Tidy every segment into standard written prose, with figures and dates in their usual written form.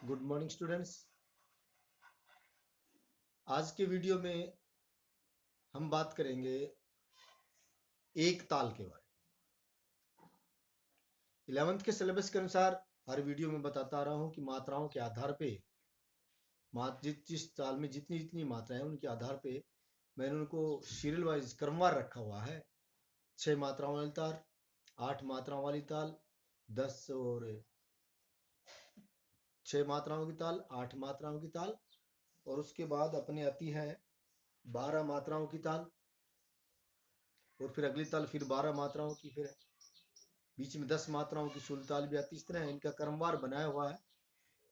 Good morning students. आज के video में हम बात करेंगे एक ताल के बारे में। 11th के सिलेबस के अनुसार हर वीडियो में बताता आ रहा हूं कि मात्राओं के आधार पे जिस ताल में जितनी जितनी मात्राएं हैं उनके आधार पे मैंने उनको सीरियल वाइज क्रमवार रखा हुआ है। 6 मात्राओं वाली ताल, 8 मात्राओं वाली ताल, 10 और 6 मात्राओं की ताल, 8 मात्राओं की ताल, और उसके बाद अपने आती है 12 मात्राओं की ताल, और फिर अगली ताल फिर 12 मात्राओं की, फिर बीच में 10 मात्राओं की शुद्ध ताल भी आती। इस तरह इनका क्रमवार बनाया हुआ है।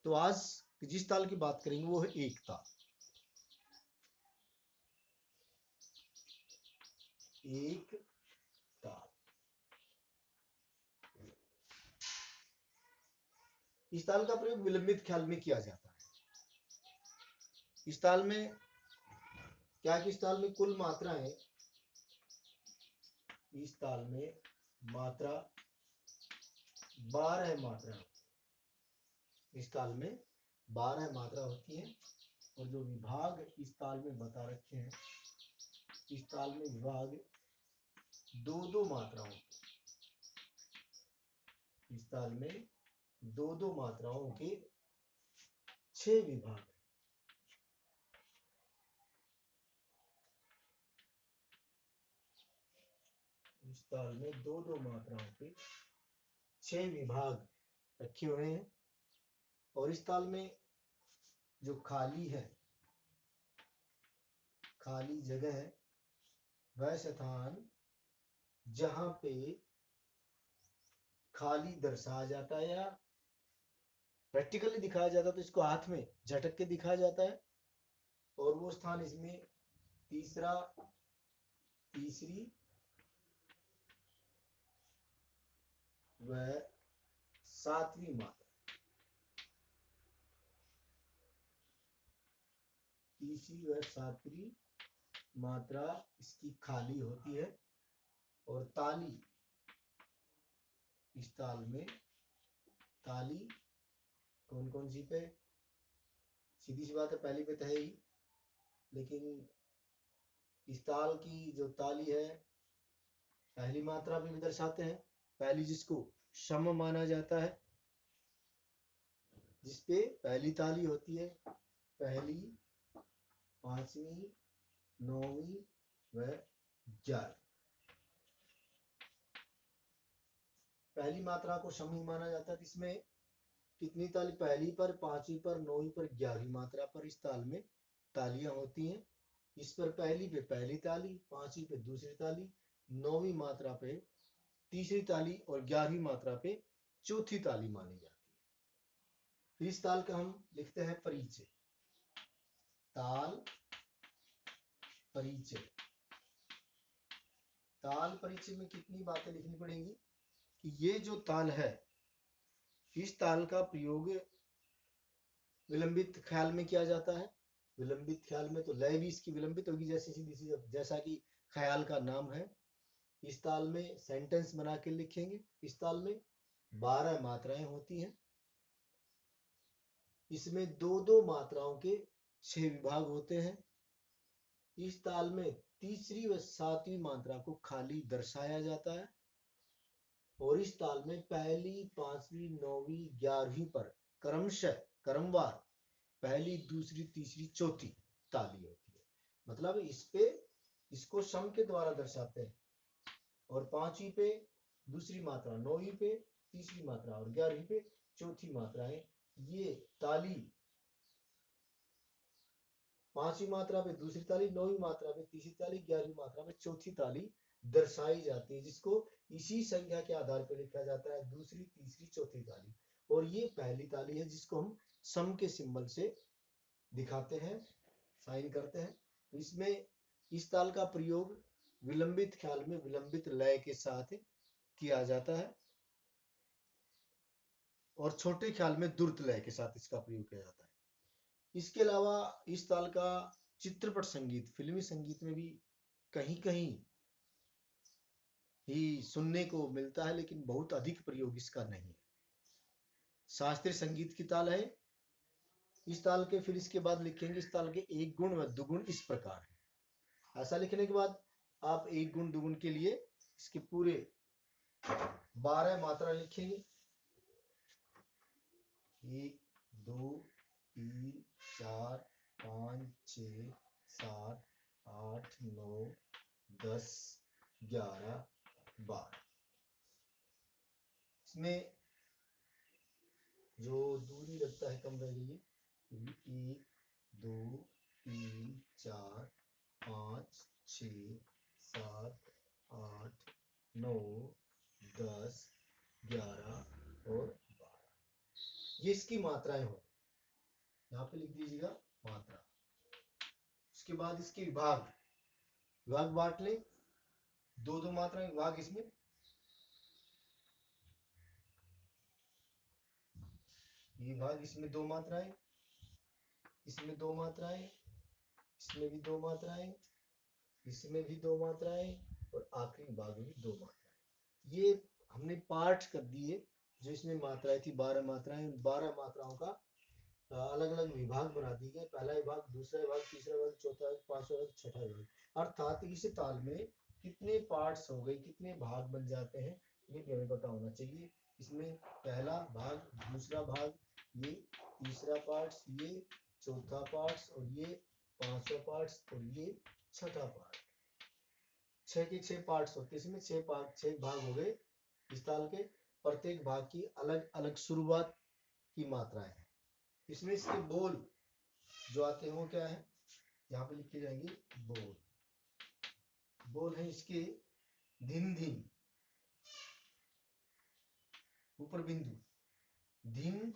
तो आज जिस ताल की बात करेंगे वो है एक ताल। एक ताल इस ताल का प्रयोग विलंबित ख्याल में किया जाता है। इस ताल में क्या कि इस ताल में कुल मात्राएं, इस ताल में मात्रा 12 मात्रा, इस ताल में 12 मात्रा होती है। और जो विभाग इस ताल में बता रखे हैं, इस ताल में विभाग दो दो मात्राओं, इस ताल में दो दो मात्राओं के 6 विभाग हैं। इस ताल में दो दो मात्राओं के 6 विभाग रखे हुए हैं। और इस ताल में जो खाली है, खाली जगह है, वह स्थान जहां पे खाली दर्शाया जाता है या प्रैक्टिकली दिखाया जाता है तो इसको हाथ में झटक के दिखाया जाता है। और वो स्थान इसमें तीसरी व सातवीं मात्रा, तीसरी व सातवीं मात्रा इसकी खाली होती है। और ताली, इस ताल में ताली कौन कौन सी पे, सीधी सी बात है पहली पे तो है ही, लेकिन इस ताल की जो ताली है पहली मात्रा पे भी दर्शाते हैं। पहली जिसको शम माना जाता है, जिसपे पहली ताली होती है, पहली, पांचवी, नौवीं व 11। पहली मात्रा को शमी माना जाता है। इसमें कितनी ताली, पहली पर, पांचवी पर, नौवीं पर, 11वीं मात्रा पर इस ताल में तालियां होती हैं। इस पर पहली पे पहली ताली, पांचवी पे दूसरी ताली, नौवीं मात्रा पे तीसरी ताली और 11वीं मात्रा पे चौथी ताली मानी जाती है। फिर इस ताल का हम लिखते हैं परिचय। ताल परिचय, ताल परिचय में कितनी बातें लिखनी पड़ेंगी कि ये जो ताल है, इस ताल का प्रयोग विलंबित ख्याल में किया जाता है। विलंबित ख्याल में तो लय भी इसकी विलंबित होगी, जैसा कि ख्याल का नाम है। इस ताल में सेंटेंस बना के लिखेंगे। इस ताल में 12 मात्राएं होती हैं। इसमें दो दो मात्राओं के 6 विभाग होते हैं। इस ताल में तीसरी व सातवीं मात्रा को खाली दर्शाया जाता है। और इस ताल में पहली, पांचवी, नौवीं, 11वीं पर क्रमशः क्रमवार पहली, दूसरी, तीसरी, चौथी ताली होती है। मतलब इस पे इसको सम के द्वारा दर्शाते हैं। और पांचवी पे दूसरी मात्रा, नौवीं पे तीसरी मात्रा और 11वीं पे चौथी मात्रा है। ये ताली पांचवी मात्रा पे दूसरी ताली, नौवीं मात्रा पे तीसरी ताली, 11वीं मात्रा पे चौथी ताली दर्शाई जाती है, जिसको इसी संख्या के आधार पर लिखा जाता है दूसरी, तीसरी, चौथी ताली। और ये पहली ताली है जिसको हम सम के सिंबल से दिखाते हैं, साइन करते हैं। तो इसमें इस ताल का प्रयोग विलंबित ख्याल में विलंबित लय के साथ किया जाता है और छोटे ख्याल में द्रुत लय के साथ इसका प्रयोग किया जाता है। इसके अलावा इस ताल का चित्रपट संगीत, फिल्मी संगीत में भी कहीं कहीं ही सुनने को मिलता है, लेकिन बहुत अधिक प्रयोग इसका नहीं है। शास्त्रीय संगीत की ताल है इस ताल के फिर इसके बाद लिखेंगे इस ताल के एक गुण व दुगुण इस प्रकार है। ऐसा लिखने के बाद आप एक गुण दुगुण के लिए इसके पूरे 12 मात्रा लिखेंगे। 1 2 3 4 5 6 7 8 9 10 11 12। इसमें जो दूरी लगता है कम रह गई है। 1 2 3 4 5 6 7 8 9 10 11 और 12। ये इसकी मात्राएं हो, यहाँ पे लिख दीजिएगा मात्रा। उसके बाद इसके विभाग बांट ले, दो दो मात्राएं विभाग। इसमें ये भाग, इसमें दो मात्राएं, इसमें दो मात्राएं, इसमें भी दो मात्राएं, इसमें भी दो मात्राएं और आखिरी भाग में भी दो मात्राएं। ये हमने पार्ट कर दिए। जो इसमें मात्राएं थी 12 मात्राएं, 12 मात्राओं का अलग अलग विभाग बना दिए गए। पहला विभाग, दूसरा विभाग, तीसरा विभाग, चौथा विभाग, पांचवा विभाग, छठा विभाग। अर्थात इस ताल में कितने पार्ट्स हो गए, कितने भाग बन जाते हैं, ये भी हमें पता होना चाहिए। इसमें पहला भाग, दूसरा भाग, ये तीसरा पार्ट, ये चौथा पार्ट और ये पांचवा पार्ट और ये छठा पार्ट। 6 के 6 पार्ट्स होते हैं। इसमें 6 भाग हो गए इस ताल के। प्रत्येक भाग की अलग अलग शुरुआत की मात्राएं हैं। इसमें इसके बोल जो आते हैं वो क्या है, यहाँ पे लिखे जाएंगे बोल। बोल है इसके धिन धिन, ऊपर बिंदु, धिन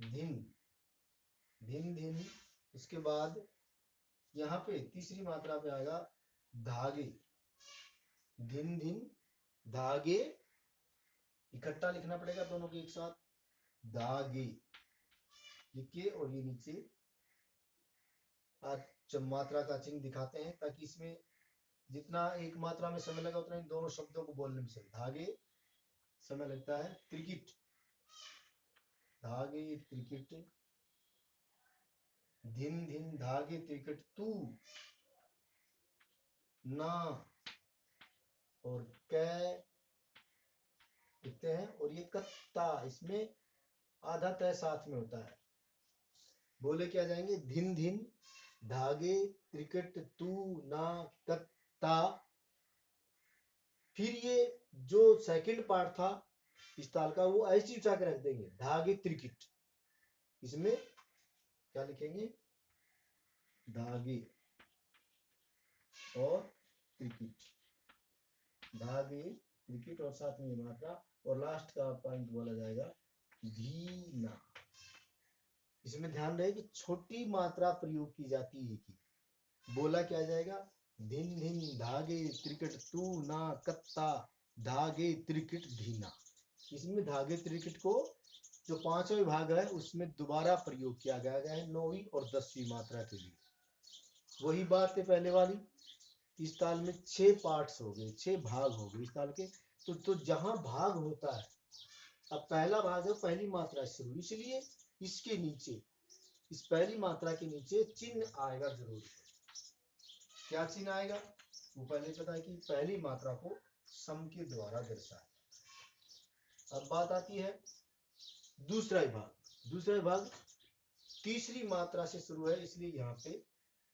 धिन धिन धिन। उसके बाद यहाँ पे तीसरी मात्रा पे आएगा धागे, धिन धिन धागे। इकट्ठा लिखना पड़ेगा दोनों के एक साथ, धागे। ये के और ये नीचे मात्रा का चिन्ह दिखाते हैं ताकि इसमें जितना एक मात्रा में समय लगा उतना इन दोनों शब्दों को बोलने में समय, धागे समय लगता है। त्रिकिट, धागे त्रिकिट, धिन धिन धागे त्रिकिट, तू ना और कै लिखते हैं। और ये कत्ता, इसमें आधा तय साथ में होता है। बोले क्या जाएंगे, धिन धिन धागे त्रिकट तू ना कत्ता। फिर ये जो सेकंड पार्ट था इस ताल का वो ऐसे उठा के रख देंगे, धागे त्रिकिट। इसमें क्या लिखेंगे, धागे और त्रिकिट, धागे त्रिकिट और साथ में मात्रा। और लास्ट का पॉइंट बोला जाएगा धीना। इसमें ध्यान रहे कि छोटी मात्रा प्रयोग की जाती है कि बोला क्या जाएगा, धिन धिन धागे त्रिकट तू ना कत्ता, धागे त्रिकट धीना। इसमें धागे त्रिकट को जो पांचवा विभाग है उसमें दोबारा प्रयोग किया गया है 9वीं और 10वीं मात्रा के लिए। वही बात है पहले वाली। इस ताल में 6 पार्ट्स हो गए, 6 भाग हो गए इस ताल के। तो जहां भाग होता है, अब पहला भाग है पहली मात्रा से शुरू, इसलिए इसके नीचे, इस पहली मात्रा के नीचे चिन्ह आएगा जरूर। क्या चिन्ह आएगा, वो पहले पता है कि पहली मात्रा को सम के द्वारा दर्शाया। अब बात आती है दूसरा विभाग। दूसरा विभाग तीसरी मात्रा से शुरू है, इसलिए यहाँ पे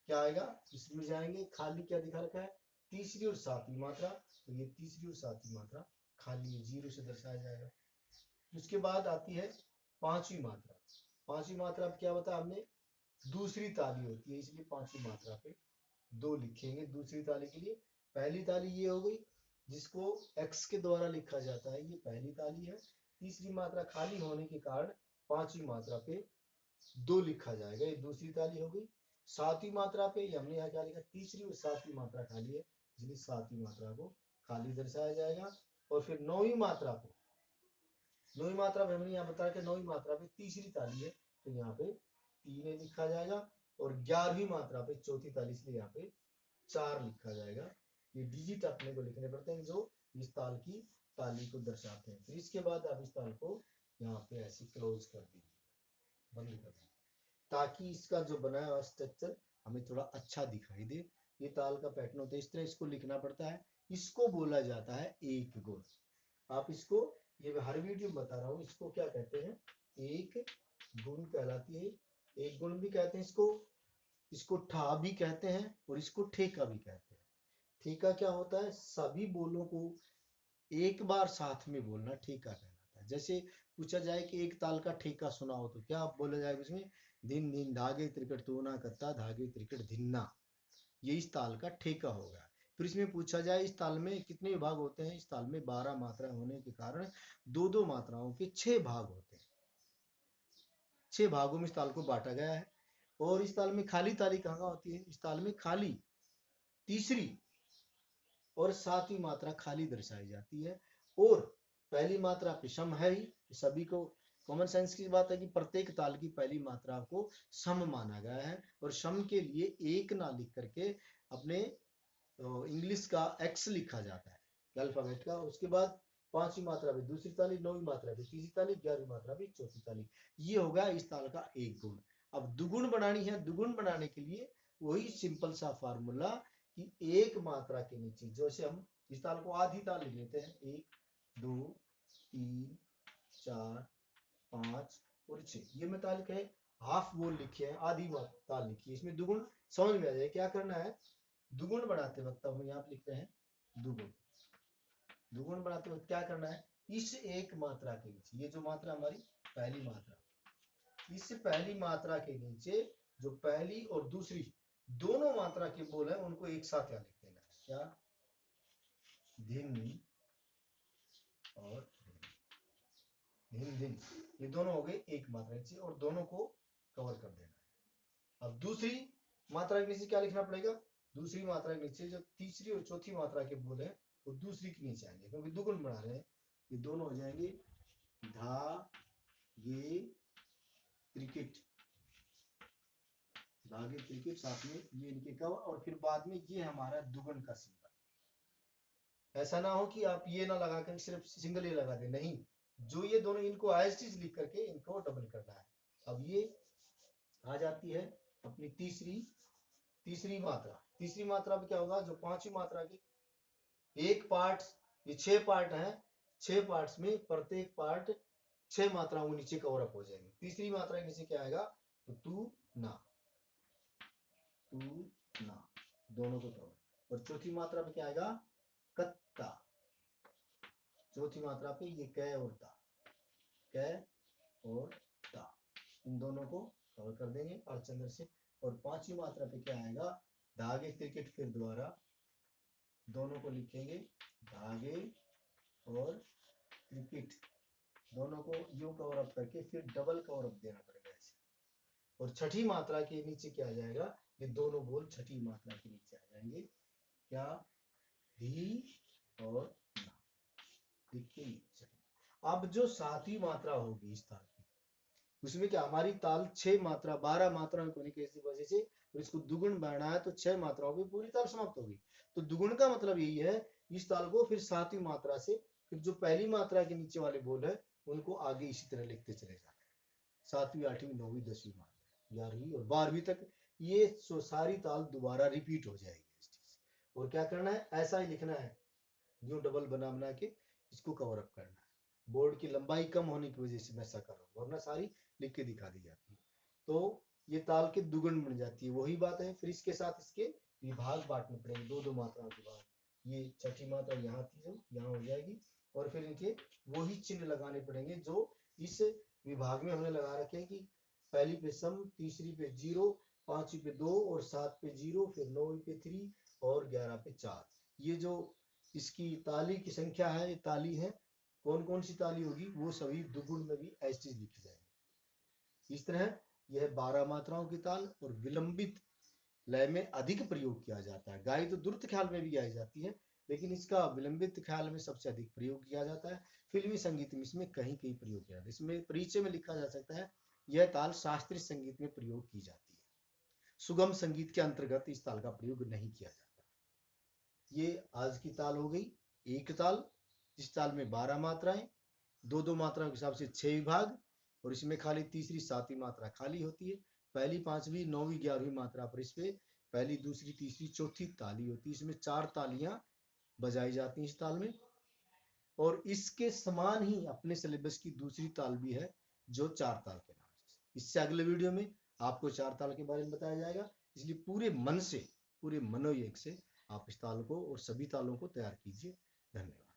क्या आएगा, इसमें जाएंगे खाली क्या दिखा रखा है, तीसरी और सातवीं मात्रा। तो ये तीसरी और सातवीं मात्रा खाली 0 से दर्शाया जाएगा। उसके बाद आती है पांचवी मात्रा। पांचवी मात्रा क्या बता हमने, दूसरी ताली होती है, इसलिए पांचवी मात्रा पे 2 लिखेंगे दूसरी ताली के लिए। पहली ताली ये हो गई जिसको x के द्वारा लिखा जाता है, ये पहली ताली है। तीसरी मात्रा खाली होने के कारण पांचवी मात्रा पे 2 लिखा जाएगा, ये दूसरी ताली हो गई। सातवीं मात्रा पे हमने यहाँ क्या लिखा, तीसरी और सातवीं मात्रा खाली है, इसलिए सातवीं मात्रा को खाली दर्शाया जाएगा। और फिर नौवीं मात्रा पे, नौवीं मात्रा में हमने यहाँ बताया कि नौवीं मात्रा पे तीसरी ताली है, तो यहाँ पे 3 लिखा जाएगा। और 11वीं मात्रा पे चौथी ताली, इसलिए यहाँ पे 4 लिखा जाएगा। ये डिजिट अपने को लिखने पड़ते हैं जो इस ताल की ताली को दर्शाते हैं। फिर इसके बाद आप इस ताल को यहाँ पे ऐसे क्लोज कर दीजिए। बंद कर दें, ताकि इसका जो बनाया हुआ स्ट्रक्चर हमें थोड़ा अच्छा दिखाई दे। ये ताल का पैटर्न होता है, इस तरह इसको लिखना पड़ता है। इसको बोला जाता है एक गुण। आप इसको, ये मैं हर वीडियो में बता रहा हूँ, इसको क्या कहते हैं, एक गुण कहलाती है। एक गुण भी कहते हैं इसको, इसको ठा भी कहते हैं और इसको ठेका भी कहते हैं। ठेका क्या होता है, सभी बोलों को एक बार साथ में बोलना ठेका कहलाता है। जैसे पूछा जाए कि एक ताल का ठेका सुनाओ, तो क्या बोला जाएगा उसमें, दिन दिन धागे त्रिकट तू ना करता, धागे त्रिकट धिन्ना, ये इस ताल का ठेका होगा। फिर इसमें पूछा जाए इस ताल में कितने विभाग होते हैं, इस ताल में 12 मात्राएं होने के कारण दो दो मात्राओं के 6 भाग होते हैं। 6 भागों में इस ताल को बांटा गया है। और इस ताल में खाली ताली कहाँ होती है, इस ताल में खाली तीसरी और सातवीं मात्रा खाली दर्शाई जाती है। और पहली मात्रा पे सम है ही, सभी को कॉमन सेंस की बात है कि प्रत्येक ताल की पहली मात्रा को सम माना गया है। और सम के लिए एक ना लिख करके अपने इंग्लिश का एक्स लिखा जाता है, अल्फाबेट का। उसके बाद पांचवी मात्रा पे दूसरी ताली, नौवीं मात्रा पे तीसरी ताली, 11वीं मात्रा पे चौथी ताली। ये होगा इस ताल का एक गुण। अब दुगुण बनानी है, दुगुण बनाने के लिए वही सिंपल सा फार्मूला कि एक मात्रा के नीचे, जैसे हम इस ताल को आधी ताल लिख लेते हैं, 1 2 3 4 5 और 6, ये मैं ताल के हाफ बोल लिखे हैं, आधी ताल लिखी है। इसमें दुगुण समझ में आ जाए क्या करना है। दुगुण बनाते वक्त हम यहाँ लिख रहे हैं दुगुण। दुगुण बनाते वक्त क्या करना है, इस एक मात्रा के नीचे, ये जो मात्रा हमारी पहली मात्रा, इस पहली मात्रा के नीचे जो पहली और दूसरी दोनों मात्रा के बोल है उनको एक साथ यहाँ लिख देना है। क्या, धिन और धिन धिन, ये दोनों हो गए एक मात्रा नीचे और दोनों को कवर कर देना है। अब दूसरी मात्रा के नीचे क्या लिखना पड़ेगा, दूसरी मात्रा के नीचे जो तीसरी और चौथी मात्रा के बोल है वो दूसरी के नीचे आएंगे, क्योंकि दुगुण बना रहे हैं। ये दोनों हो जाएंगे धागे त्रिकेट, धागे त्रिकेट, साथ में ये इनके कवर, और फिर बाद में ये हमारा दुगुण का सिंबल। ऐसा ना हो कि आप ये ना लगा कर सिर्फ सिंगल ये लगा दे, नहीं, जो ये दोनों इनको एज लिख करके इनको डबल करना है। अब ये आ जाती है अपनी तीसरी मात्रा। तीसरी मात्रा में क्या होगा, जो पांचवी मात्रा की एक पार्ट, ये 6 पार्ट है, 6 पार्ट्स में प्रत्येक पार्ट 6 मात्राओं के नीचे कवर अप हो जाएंगे। तीसरी मात्रा के नीचे क्या आएगा, तो तू ना दोनों को कवर। और चौथी मात्रा पे क्या आएगा, कत्ता। चौथी मात्रा पे ये कै और ता, कै और ता, इन दोनों को कवर कर देंगे अर्धचंद्र से। और पांचवी मात्रा पे क्या आएगा, धागे क्रिकेट, फिर द्वारा दोनों को लिखेंगे धागे और क्रिकेट, दोनों को यूं कवर अप करके फिर डबल कवर अप देना पड़ेगा ऐसे। और छठी मात्रा के नीचे क्या आ जाएगा, ये दोनों बोल छठी मात्रा के नीचे आ जाएंगे, क्या, धी और ना। देखिए अब जो सातवीं मात्रा होगी इस ताल की, उसमें क्या हमारी ताल 6 मात्रा 12 मात्रा में होने की वजह से, और इसको दुगुण बढ़ना है तो 6 मात्राओं में पूरी ताल समाप्त होगी। तो दुगुण का मतलब यही है, इस ताल को फिर सातवीं मात्रा से फिर जो पहली मात्रा के नीचे वाले बोल है उनको आगे इसी तरह लिखते चले जाना है, 7वीं 8वीं 9वीं 10वीं मात्रा, 11वीं और 12वीं तक ये सारी ताल दोबारा रिपीट हो जाएगी। और क्या करना है, ऐसा ही लिखना है, जो डबल बना के इसको कवर अप करना है। बोर्ड की लंबाई कम होने की वजह से मैं ऐसा कर रहा हूँ, वरना सारी लिख के दिखा दी जाती है। तो ये ताल के दुगुण बन जाती है, वही बात है। फिर इसके साथ इसके विभाग बांटने पड़ेंगे, दो दो मात्राओं के बाद। ये छठी मात्रा यहाँ थी, यहाँ हो जाएगी, और फिर इनके वही चिन्ह लगाने पड़ेंगे जो इस विभाग में हमने लगा रखे हैं, कि पहली पे सम, तीसरी पे 0, पांचवी पे 2 और 7 पे 0, फिर 9वीं पे 3 और 11 पे 4। ये जो इसकी ताली की संख्या है, ये ताली है, कौन कौन सी ताली होगी वो सभी दुगुण में भी ऐसी लिखी जाएगी। इस तरह यह 12 मात्राओं की ताल और विलंबित लय में अधिक प्रयोग किया जाता है। गाई तो द्रुत ख्याल में भी गाई जाती है, लेकिन इसका विलंबित ख्याल में सबसे अधिक प्रयोग किया जाता है। फिल्मी संगीत में इसमें कहीं कहीं प्रयोग किया जाता है। इसमें परिचय में लिखा जा सकता है, यह ताल शास्त्रीय संगीत में प्रयोग की जाती है, सुगम संगीत के अंतर्गत इस ताल का प्रयोग नहीं किया जाता। ये आज की ताल हो गई एक ताल, जिस ताल में 12 मात्राएं, दो दो मात्राओं के हिसाब से 6 विभाग, और इसमें खाली तीसरी सातवीं मात्रा खाली होती है। पहली, पांचवी, नौवीं, 11वीं मात्रा पर इस पे पहली, दूसरी, तीसरी, चौथी ताली होती है। इसमें 4 तालियां बजाई जाती हैं इस ताल में। और इसके समान ही अपने सिलेबस की दूसरी ताल भी है जो 4 ताल के नाम से। इससे अगले वीडियो में आपको 4 ताल के बारे में बताया जाएगा। इसलिए पूरे मन से, पूरे मनोयोग से आप इस ताल को और सभी तालों को तैयार कीजिए। धन्यवाद।